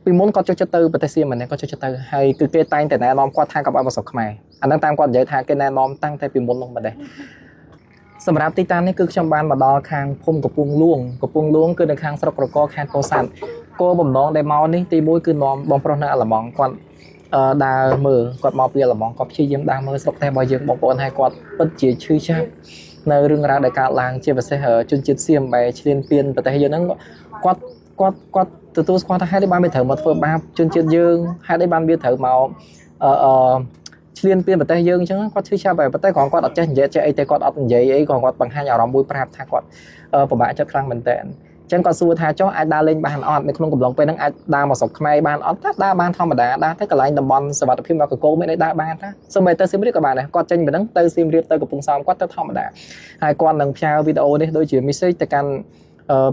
ពីមុនគាត់ចូលចិត្តទៅប្រទេសសៀមម្នាក់គាត់ចូលចិត្តទៅហើយគឺគេតែងតែណែនាំគាត់ថាគាត់បានមកស្រុកខ្មែរអាហ្នឹងតាមគាត់និយាយថាគេណែនាំតាំងតែពីមុននោះម្ដេចសម្រាប់ទីតាំងនេះគឺខ្ញុំបានមកដល់ខាងភូមិកំពង់លួងគឺនៅខាងស្រុករកខេត្តពោធិ៍សាត់គោលបំណងដែលមកនេះទី1គឺនាំបងប្រុសនៅអាល្លឺម៉ង់គាត់ដើរមើលគាត់មកពីអាល្លឺម៉ង់គាត់ព្យាយាមដើរមើលស្រុកតែរបស់យើងបងប្អូនហើយគាត់ពិតជាឈឺចាប់នៅរឿងរ៉ាវដែលកើតឡើងជាពិសេសជនជាតិសៀមបែរឈ្លានពានប្រទេសយើងហ្នឹងគាត់ទទួលស្គាល់ថាហេតុអីបានវាត្រូវមកធ្វើបាបជនជាតិយើងហេតុអីបានវាត្រូវមកឈ្លានពានប្រទេសយើងអញ្ចឹងគាត់ឈឺចាប់ហើយប៉ុន្តែគ្រាន់គាត់អត់ចេះនិយាយចេះអីទេគាត់អត់និយាយអីគ្រាន់គាត់បង្ហាញអារម្មណ៍មួយប្រាប់ថាគាត់ពិបាកចិត្តខ្លាំងមែនតើអញ្ចឹងគាត់សួរថាចុះអាចដើរលេងបានអត់នៅក្នុងកំឡុងពេលហ្នឹងអាចដើរមកស្រុកខ្មែរបានអត់ថាដើរបានធម្មតាដើរទៅកន្លែងតំបន់សុវត្ថិភាពមកកកោមានអីដើរបានថាសូម្បីទៅសៀមរាបក៏បានដែរគាត់ចេញពីហ្នឹងទៅសៀមរាបទៅកំពង់សោមគាត់ទៅធម្មតាហើយគាត់នឹងផ្សាយវីដេអូនេះដូចជា message ទៅកាន់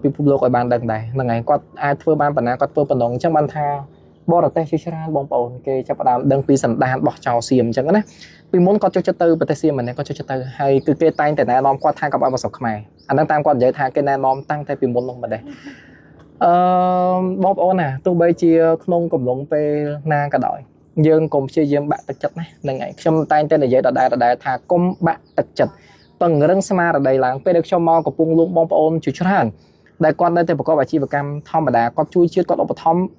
ពិភពលោកឲ្យបានដឹងដែរហ្នឹងហើយគាត់អាចធ្វើបានប៉ុណ្ណាគាត់ធ្វើប៉ុណ្ណឹងអញ្ចឹងបានថាបរទេសជាច្រើនបងប្អូនគេចាប់ផ្ដើមដឹងពីសន្តានរបស់ចៅសៀមអញ្ចឹងណាពីមុនគាត់ចូលចិត្តទៅប្រទេសសៀមម្នាក់គាត់ចូលចិត្តទៅហើយគឺគេតែងតែណែនាំគាត់ថាគាត់បានមកស្រុកខ្មែរអាហ្នឹងតាមគាត់និយាយថាគេណែនាំតាំងតែពីមុននោះម្ដេចបងប្អូនណាទោះបីជាក្នុងកំឡុងពេលណាក៏ដោយយើងកុំព្យាយាមបាក់ទឹកចិត្តណាហ្នឹងហើយខ្ញុំតែងតែនិយាយដដែលថាកុំបាក់ទឹកចិត្តពង្រឹងស្មារតីឡើងពេលដែលខ្ញុំមកកំពុងលួងបងប្អូនជាច្រើនដែលគាត់នៅតែប្រកបអាជីវកម្មធម្មតាគាត់ជួយជាតិគាត់ឧបត្ថម្ភ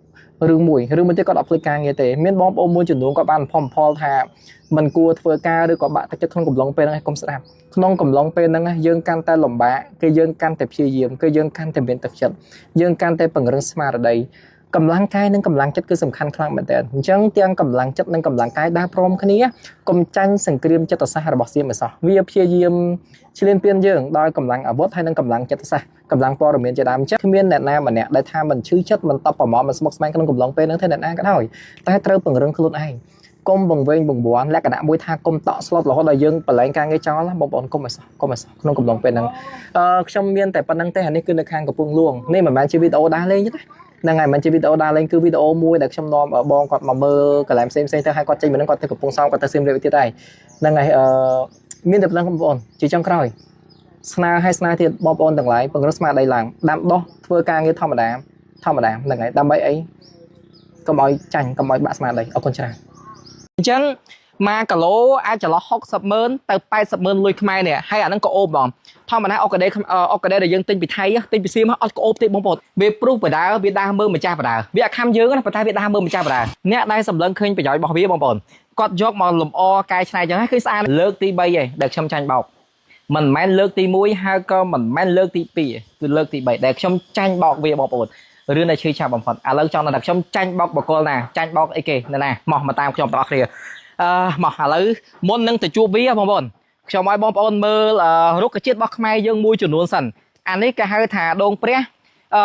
រឿងមួយទៀតគាត់អត់ភ្លេចការងារទេមានបងប្អូនមួយចំនួនគាត់បានផលថាមិនគួរធ្វើការឬក៏បាក់ទឹកចិត្តក្នុងកំឡុងពេលហ្នឹងកុំស្ដាប់ក្នុងកំឡុងពេលហ្នឹងយើងកាន់តែលំបាកគឺយើងកាន់តែព្យាយាមគឺយើងកាន់តែមានទឹកចិត្តយើងកាន់តែពង្រឹងស្មារតីកម្លាំងកាយនិងកម្លាំងចិត្តគឺសំខាន់ខ្លាំងមែនទែនអញ្ចឹងទាំងកម្លាំងចិត្តនិងកម្លាំងកាយដើរព្រមគ្នាកុំចាញ់សង្គ្រាមចិត្តសាស្ត្ររបស់សៀមឯសោះវាព្យាយាមឈ្លានពានយើងដោយកម្លាំងអាវុធហើយនិងកម្លាំងចិត្តសាស្ត្រកម្លាំងព័ត៌មានជាដើមចិត្តគ្មានអ្នកណាម្នាក់ដែលថាមិនឈឺចិត្តមិនតបប្រមាថមិនស្មុគស្មាញក្នុងកំឡុងពេលហ្នឹងទេអ្នកណាក៏ដោយតែត្រូវពង្រឹងខ្លួនឯងកុំបង្វែងបង្វាន់លក្ខណៈមួយថាកុំតក់ស្លុតរហូតដល់យើងបលែងការងារចោលបងប្អូនកុំឲ្យសោះក្នុងកំឡុងពេលហ្នឹងខ្ញុំមានតែប៉ុណ្្នឹងទេអានេះគឺនៅខាងកំពង់លួងនេះមិនមែនជាវីដេអូដើរលេងទេហ្នឹងហើយមិនជាវីដេអូដើរលេងគឺវីដេអូមួយដែលខ្ញុំនាំបងគាត់មកមើលកន្លែងផ្សេងទៅហើយគាត់ចេញមកហ្នឹងគាត់ទៅកំពង់សោមគាត់ទៅសៀមរាបទៀតហើយហ្នឹងហើយមានតែប៉ុណ្្នឹងបងប្អូនជាចុងក្រោយស្នើទៀតបងប្អូនទាំងឡាយពង្រឹងស្មារតីឡើងដាំដុះធ្វើការងារធម្មតាហ្នឹងហើយដើម្បីអីកុំឲ្យចាញ់កុំឲ្យបាក់ស្មារតីអរគុណច្រើនអញ្ចឹង1គីឡូអាចចន្លោះ60,000ទៅ80,000លុយខ្មែរនេះហើយអាហ្នឹងក៏អូបបងធម្មតាអុកកាដេដែលយើងទិញពីថៃទិញពីសៀមអត់ក៏អូបទេបងប្អូនវាព្រុសបដាវាដើរមើលម្ចាស់បដាវាអខំយើងណាប៉ុន្តែវាដើរមើលម្ចាស់បដាអ្នកដែលសម្លឹងឃើញប្រយោជន៍របស់វាបងប្អូនគាត់យកមកលម្អកែច្នៃអញ្ចឹងហើយគឺស្អាតលើកទី3ឯងដែលខ្ញុំចាញ់បោកមិនមែនលើកទី1ហើយក៏មិនមែនលើកទី2គឺលើកទី3ដែលខ្ញុំចាញ់បោកវាបងប្អូនរឿងដែលឈឺចាប់បំផុតឥឡូវចង់ថាខ្ញុំចាញ់បោកបកលណាចាញ់បោកអីគេណាមកតាមខ្ញុំទាំងអស់គ្នាមកឥឡូវមុននឹងទៅជួបវាបងប្អូនខ្ញុំឲ្យបងប្អូនមើលរុក្ខជាតិរបស់ខ្មែរយើងមួយចំនួនសិនអានេះគេហៅថាដូងព្រ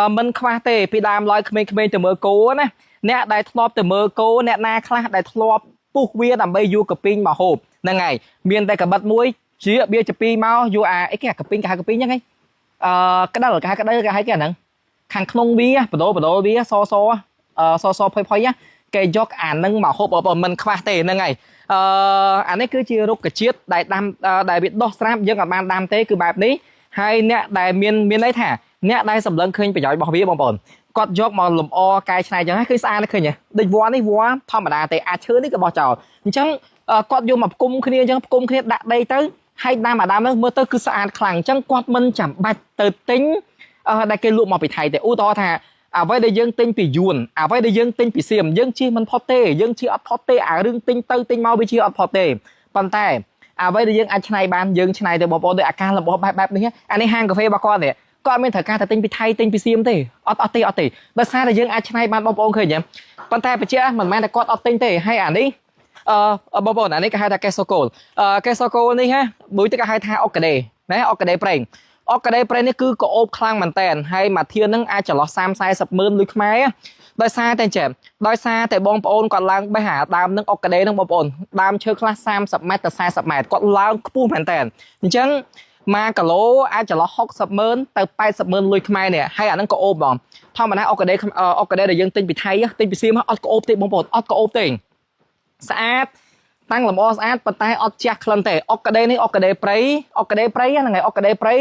ះមិនខ្វះទេពីដើមឡើយក្មេងៗទៅមើលគោណាអ្នកដែលធ្លាប់ទៅមើលគោអ្នកណាខ្លះដែលធ្លាប់ពុះវាដើម្បីយកកាពីងមកហូបហ្នឹងហើយមានតែកបិតមួយជាបៀជាពីមកយកអីគេកាពីងគេហៅកាពីងហ្នឹងហីក្តៅគេហៅក្តៅគេហៅគេអាហ្នឹងខាងក្នុងវាបដូរវាសផុយគេយកអាហ្នឹងមកហូបមិនខ្វះទេហ្នឹងហើយអានេះគឺជារុក្ខជាតិដែលដាំដែលវាដុះស្រាប់យើងអាចបានដាំទេគឺបែបនេះហើយអ្នកដែលមានន័យថាអ្នកដែលសម្លឹងឃើញប្រយោជន៍របស់វាបងប្អូនគាត់យកមកលម្អកែច្នៃអញ្ចឹងគឺស្អាតឃើញទេដូចវល្លិនេះវល្លិធម្មតាទេអាចឈើនេះក៏បោះចោលអញ្ចឹងគាត់យកមកផ្គុំគ្នាអញ្ចឹងផ្គុំគ្នាដាក់ដីទៅហើយដាំអាដាមហ្នឹងមើលទៅគឺស្អាតខ្លាំងអញ្ចឹងគាត់មិនចាំបាច់ទៅទិញដែលគេលក់មកពីថៃទេឧទាហរណ៍ថាអ្វីដែលយើងទិញពីយួនអ្វីដែលយើងទិញពីសៀមយើងជិះមិនផុតទេយើងជិះអត់ផុតទេអារឿងទិញទៅទិញមកវាជិះអត់ផុតទេប៉ុន្តែអ្វីដែលយើងអាចច្នៃបានយើងច្នៃទៅបងប្អូនដោយអាការលំអបែបនេះអានេះហាងកាហ្វេរបស់គាត់នេះគាត់មានត្រូវការតែទិញពីថៃទិញពីសៀមទេអត់ទេដោយសារតែយើងអាចច្នៃបានបងប្អូនឃើញទេប៉ុន្តែបញ្ជាក់មិនមែនតែគាត់អត់ទិញទេហើយអានេះបងប្អូនអានេះគេហៅថាកេសូកូលកេសូកូលនេះហ่ะមួយទៅគេហៅថាអុកកាដេណាអុកកាដេប្រេងអុកកាដេប្រេងនេះគឺក៏អូបខ្លាំងមែនតែនហើយមួយធានហ្នឹងអាចចន្លោះ30-40ម៉ឺនលុយខ្មែរដោយសារតែបងប្អូនគាត់ឡើងបេះអាដើមហ្នឹងអុកកាដេហ្នឹងបងប្អូនដើមឈើខ្លះ30ម៉ែត្រទៅ40ម៉ែត្រគាត់ឡើងខ្ពស់មែនតែនអញ្ចឹង1គីឡូអាចចន្លោះ60ម៉ឺនទៅ80ម៉ឺនលុយខ្មែរនេះហើយអាហ្នឹងក៏អូបបងធម្មតាអុកកាដេដែលយើងទិញពីថៃទិញពីសៀមអត់ក៏អូបទេបងប្អូនអត់ក៏អូបទេស្អាតតាំងលម្អស្អាតប៉ុន្តែអត់ជះក្លិនទេអុកកាដេនេះអុកកាដេព្រៃហ្នឹងហើយអុកកាដេព្រៃ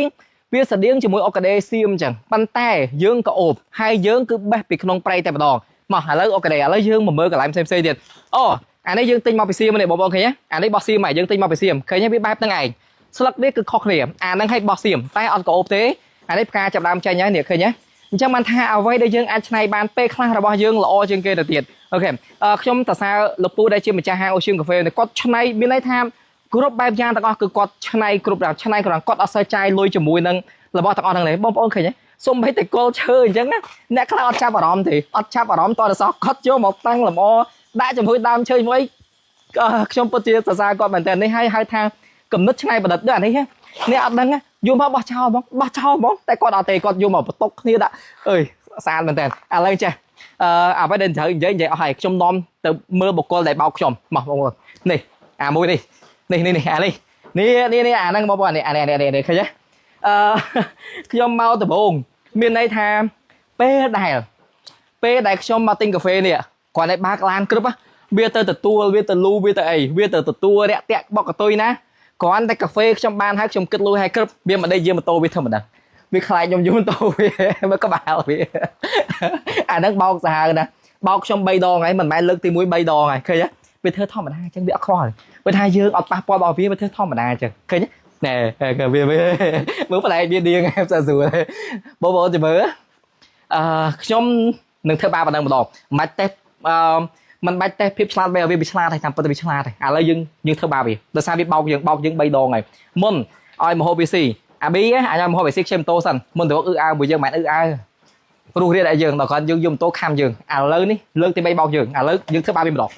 វាស្តៀងជាមួយអុកកាដេសៀមអញ្ចឹងប៉ុន្តែយើងក៏អូបហើយយើងគឺបេះពីក្នុងព្រៃតែម្ដង mà hả lấy ok này lấy dương mà mơ cả lại xem tiền ô anh ấy dương tinh mau bị xiêm này bộ nhé anh ấy bọc xiêm mày dương tinh mau bị xiêm khơi nhé biết ba tăng ngày slug biết cứ khó khăn anh đang hay bọc xiêm tay ăn cổ tế anh ấy ca chậm làm chơi nhá nè khơi nhé chẳng man tha ở vây đây dương anh này ban pe khang là bao dương là o dương kia là tiền ok trong tại sao lục pu đây chưa mình tra hàng ocean cà phê này có chân này bên đây tham group bay giang tao cứ có chân này group nào chân này còn có ở sợi chai lôi chùm mùi nâng là bao tao thằng này bom bom khơi nhé xong mấy thầy cô chơi chẳng á nè cái ọt chắp vào đom thì ọt chắp vào đom to là sao cất cho một tăng là mo đã chùm mùi đam chơi mấy trong bữa chia ra con bản tiền này hai thang cầm nứt chân này và đợt nữa này nhé nè ọt đăng á vô mà bao trao bóng tại con đào tề con vô mà tốc như đã ơi sàn bản tiền lên chưa phải đến thử vậy hỏi trong nom từ mưa một con lại bao chồng mà này môi đi này này năng bao này này thấy nhá trong mau từ bồn miền này tham pe đài trong Martin cà phê nè còn lại ba lan cướp á bia từ tua bia từ lu bia từ ấy bia từ tua đẹp tẹt bọc cả tôi nè có ăn tay cà phê trong ban hay trong kết lui hay cướp bia mà đây dương mà tô bia thơm mà bia khai nhom nhom tô mới có bảo bia đang bao xa nè bao trong bay đo ngay mình mai lực thì mũi bay đo này khơi nhá bia thơ thom mà đang chẳng bị khó rồi bên hai dương ọt ba po bao bia bia thơ thom mà đang chờ khơi nhá nè bia mới phải lại bia điên em sợ rùa bố thì mới trong nâng thứ ba và nâng một đồ mà tép mình bay tép phép slide bây giờ bị slide này làm bị slide này lấy dương thứ ba vì tại sao biết bao dương bay đồ này môn oi mà hobby gì bí á anh em hobby xích xem tô sần môn được ư buổi dương bạn ư ru đi đại dương nó còn dùng tô kham dương lớn đi lớn thì bay bao dương lớn dương thứ ba bị một đồ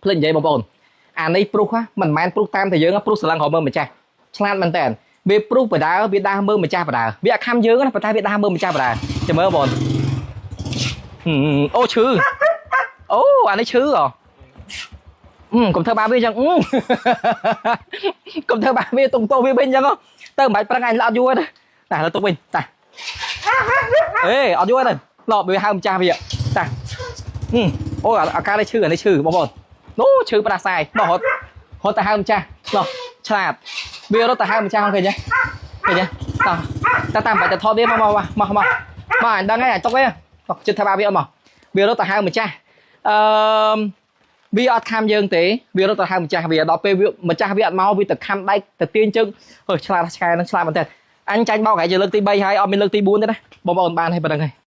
lên vậy bồn anh ấy proof á mình mang proof tam thì dương á proof slang họ mơ mình trai slang mình tên vì proof phải đá vì đa mơ mình trai phải đá vì kham dương á phải tay vì đa mơ mình trai phải đá cho mơ bồn ô chứ ô anh ấy chứ rồi cùng thơ ba biết chăng cùng thơ ba biết tung tô biết bên chăng không tớ mày prang anh lao vui đấy này là tung mình này ê ở vui này lọ bị hai cha bây giờ này ôi ở ca đây chữ ở đây chữ bao bồn nó chữ bà sai bỏ hốt ta hai cha lọ chạp bây giờ ta hai cha không kìa nhá ta tạm phải thôi biết mà anh đang ngay trong ấy chưa thơ ba biết mà bây giờ ta hai cha bây giờ tham dương tí bây giờ ta hai cha bây giờ đó mà cha biết mau bây giờ tham đây từ tiên chân rồi cha nó cha bằng tên anh tranh bao cái giờ lực tí bay hay ở bên lực tí 4 đấy bao ban hay bằng này